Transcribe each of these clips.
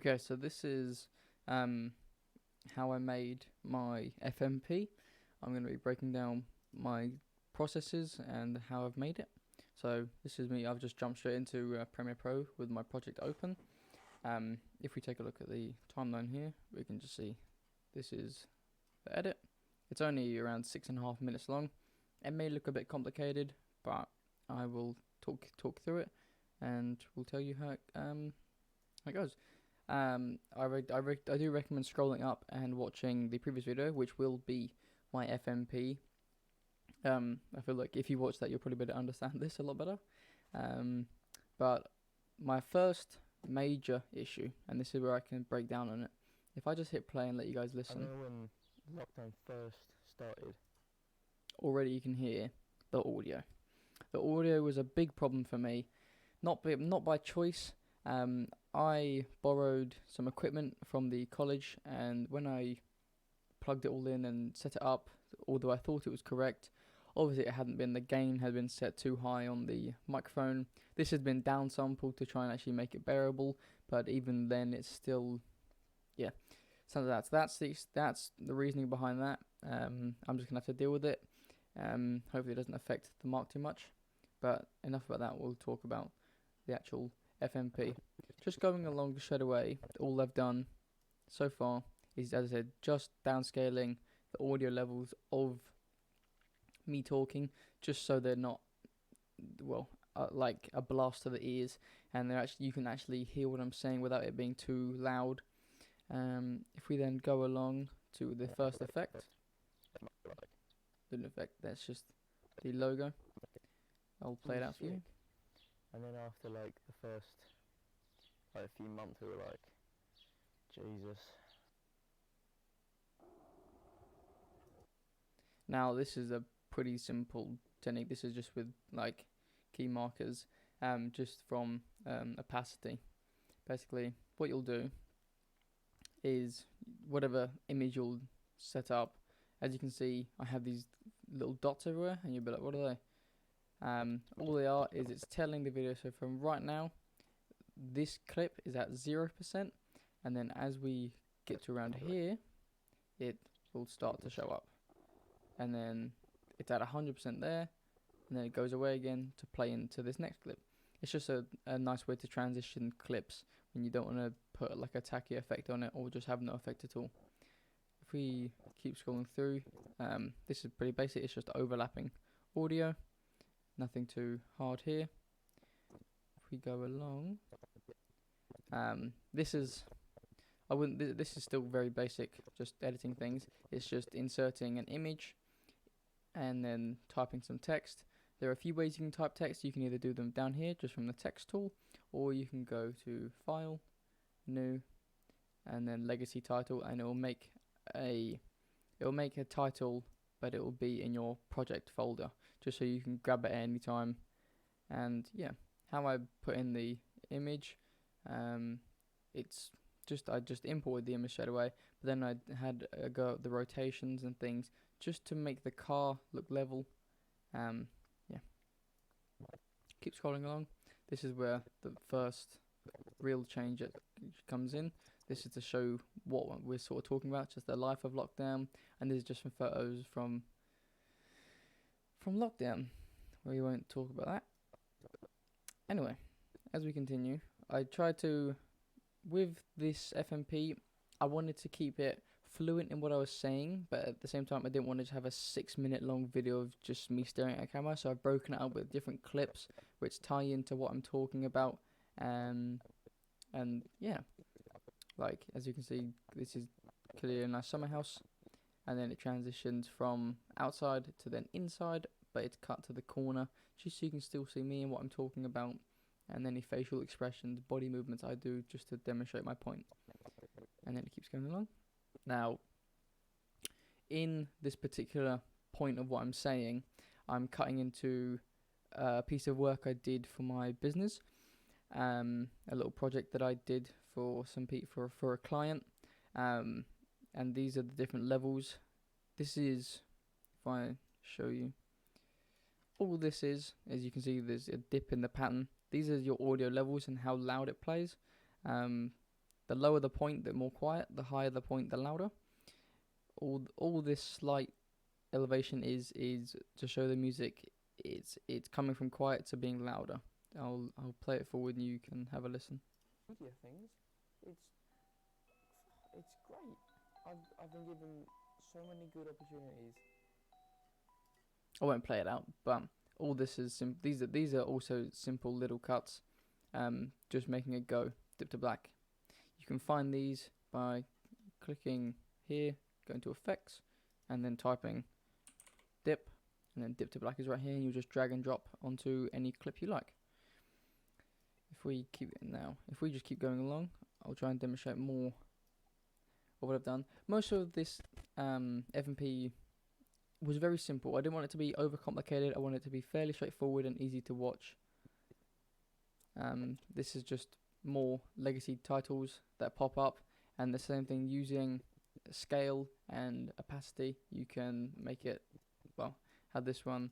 Okay, so this is how I made my FMP. I'm going to be breaking down my processes and how I've made it. So this is me. I've just jumped straight into Premiere Pro with my project open. If we take a look at the timeline here, we can just see this is the edit. It's only around 6.5 minutes long. It may look a bit complicated, but I will talk through it, and we'll tell you how it goes. I do recommend scrolling up and watching the previous video, which will be my FMP. I feel like if you watch that, you'll probably better understand this a lot better. But my first major issue, and this is where I can break down on it. If I just hit play and let you guys listen. I know when lockdown first started. Already you can hear the audio. The audio was a big problem for me, not by choice. I borrowed some equipment from the college, and when I plugged it all in and set it up, although I thought it was correct, obviously it hadn't been. The gain had been set too high on the microphone. This had been downsampled to try and actually make it bearable, but even then it's still, yeah. So that's the reasoning behind that. I'm just gonna have to deal with it. Hopefully it doesn't affect the mark too much. But enough about that. We'll talk about the actual FMP. Just going along straight away, all I've done so far is, as I said, just downscaling the audio levels of me talking, just so they're not, like a blast to the ears, and you can actually hear what I'm saying without it being too loud. If we then go along to the first effect, that's just the logo. I'll play it out for you. And then after like the first few months, we were like, Jesus. Now this is a pretty simple technique. This is just with like key markers, just from opacity. Basically, what you'll do is whatever image you'll set up. As you can see, I have these little dots everywhere, and you'll be like, what are they? All they are is it's telling the video. So from right now, this clip is at 0%, and then as we get to around here, it will start to show up, and then it's at 100% there, and then it goes away again to play into this next clip. It's just a nice way to transition clips when you don't want to put like a tacky effect on it or just have no effect at all. If we keep scrolling through, this is pretty basic. It's just overlapping audio, nothing too hard here. If we go along, this is still very basic, just editing things. It's just inserting an image and then typing some text. There are a few ways you can type text. You can either do them down here just from the text tool, or you can go to File, New, and then Legacy Title, and it will make a title, but it will be in your project folder, just so you can grab it at any time. And yeah, how I put in the image, it's just I just imported the image straight away, but then I had a go at the rotations and things just to make the car look level. Yeah. Keep scrolling along. This is where the first real change comes in. This is to show what we're sort of talking about, just the life of lockdown, and this is just some photos from lockdown. We won't talk about that. Anyway, as we continue, I tried to, with this FMP, I wanted to keep it fluent in what I was saying, but at the same time I didn't want to just have a 6-minute long video of just me staring at a camera, so I've broken it up with different clips which tie into what I'm talking about. And yeah, like as you can see, this is clearly a nice summer house, and then it transitions from outside to then inside, but it's cut to the corner just so you can still see me and what I'm talking about, and any facial expressions, body movements I do just to demonstrate my point. And then it keeps going along. Now, in this particular point of what I'm saying, I'm cutting into a piece of work I did for my business, a little project that I did for for a client, and these are the different levels. This is, if I show you, all this is, as you can see, there's a dip in the pattern. These are your audio levels and how loud it plays. the lower the point, the more quiet. The higher the point, the louder. All this slight elevation is to show the music. It's coming from quiet to being louder. I'll play it forward and you can have a listen. Media things, it's great. I've been given so many good opportunities. I won't play it out, but all this is these are also simple little cuts. Just making it go dip to black. You can find these by clicking here, going to effects, and then typing dip, and then dip to black is right here. And you just drag and drop onto any clip you like. If we just keep going along, I'll try and demonstrate more of what I've done. Most of this FMP was very simple. I didn't want it to be overcomplicated. I wanted it to be fairly straightforward and easy to watch. This is just more legacy titles that pop up, and the same thing using scale and opacity. You can make it, well, have this one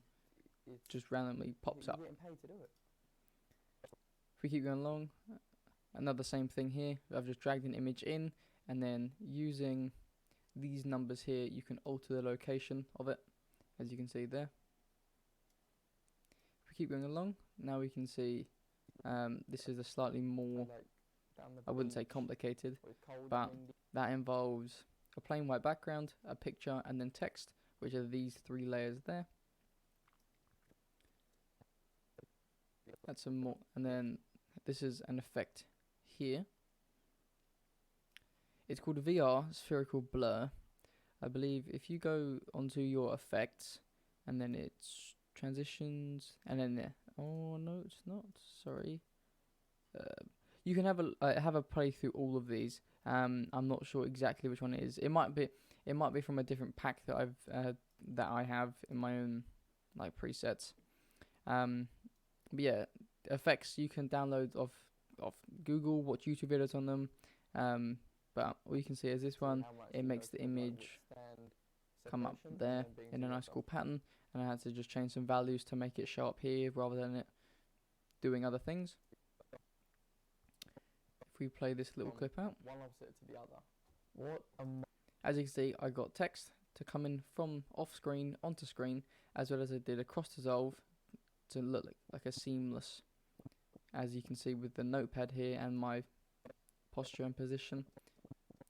just randomly pops up. You're getting paid to do it. If we keep going along, another same thing here. I've just dragged an image in, and then using these numbers here, you can alter the location of it, as you can see there. If we keep going along, now we can see this is a slightly more, I wouldn't say complicated, but that involves a plain white background, a picture, and then text, which are these 3 layers there. That's some more, and then this is an effect here. It's called a VR spherical blur. I believe if you go onto your effects, and then it's transitions, and then there. Oh no, it's not. Sorry. You can have a play through all of these. I'm not sure exactly which one it is. It might be from a different pack that I have in my own like presets. But yeah, effects you can download off Google, watch YouTube videos on them. But all you can see is this one. It makes the image come up there in a nice cool pattern, and I had to just change some values to make it show up here rather than it doing other things. If we play this little clip out, one opposite to the other. as you can see, I got text to come in from off screen onto screen, as well as I did a cross dissolve to look like a seamless, as you can see with the notepad here and my posture and position.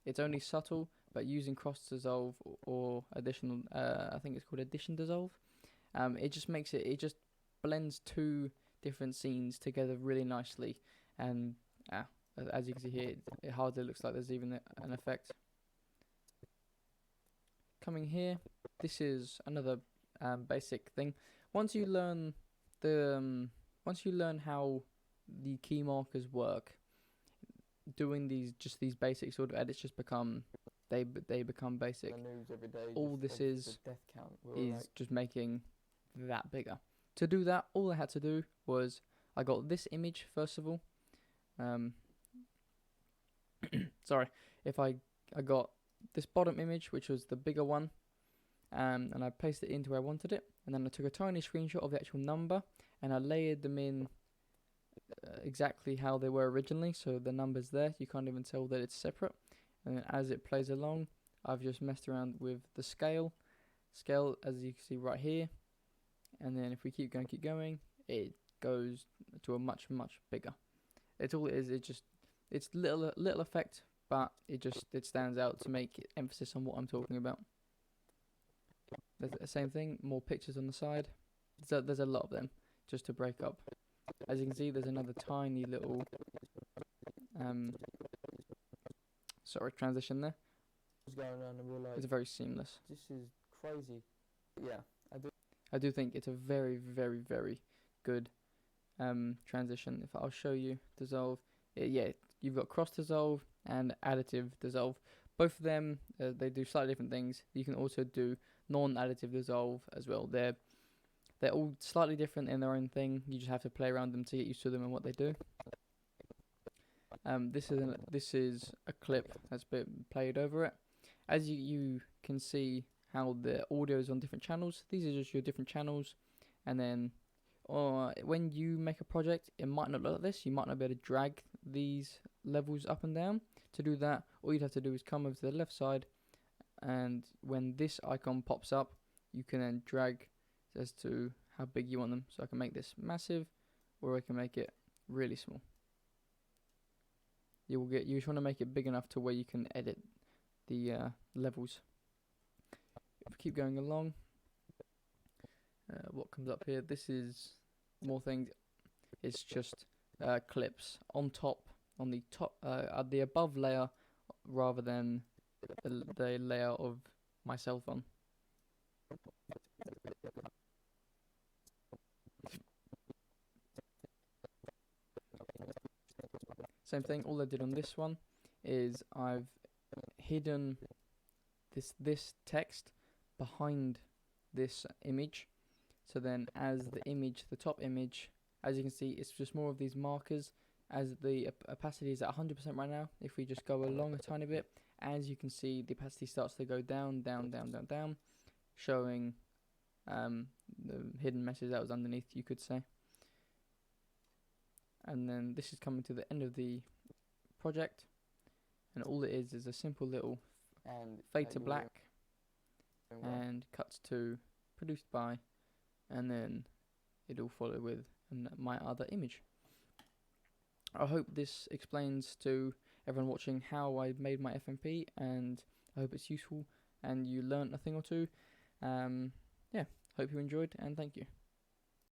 It's only subtle, but using cross dissolve or additional, I think it's called addition dissolve, it just makes it just blends 2 different scenes together really nicely, and as you can see here, it hardly looks like there's even an effect. Coming here, this is another basic thing. Once you learn how the key markers work, doing these basic sort of edits just become basic. All this is just making that bigger. To do that, all I had to do was I got this image first of all. Sorry, if I got this bottom image, which was the bigger one, and I placed it into where I wanted it, and then I took a tiny screenshot of the actual number, and I layered them in exactly how they were originally, so the numbers there, you can't even tell that it's separate. And then as it plays along, I've just messed around with the scale as you can see right here, and then if we keep going, it goes to a much bigger. It's all it is. It's little effect, but it stands out to make emphasis on what I'm talking about. There's the same thing, more pictures on the side. There's a lot of them just to break up. As you can see, there's another tiny little transition there. What's going on, and we're like, it's very seamless. This is crazy. Yeah, I do think it's a very good transition. If I'll show you dissolve, you've got cross dissolve and additive dissolve. Both of them they do slightly different things. You can also do non-additive dissolve as well. They're all slightly different in their own thing. You just have to play around them to get used to them and what they do. This is a clip that's been played over it. As you can see how the audio is on different channels. These are just your different channels, and then when you make a project, it might not look like this. You might not be able to drag these levels up and down. To do that, all you'd have to do is come over to the left side, and when this icon pops up, you can then drag as to how big you want them. So I can make this massive, or I can make it really small. You just want to make it big enough to where you can edit the levels. If we keep going along, what comes up here? This is more things. It's just clips on the above layer, rather than the layer of my cell phone. Same thing. All I did on this one is I've hidden this text behind this image. So then, as the top image, as you can see, it's just more of these markers. As the opacity is at 100% right now, if we just go along a tiny bit, as you can see, the opacity starts to go down, down, down, down, down, showing the hidden message that was underneath, you could say. And then this is coming to the end of the project, and all it is a simple little fade to black and cuts to produced by, and then it'll follow with my other image. I hope this explains to everyone watching how I made my FMP, and I hope it's useful and you learnt a thing or two. Yeah, hope you enjoyed, and thank you.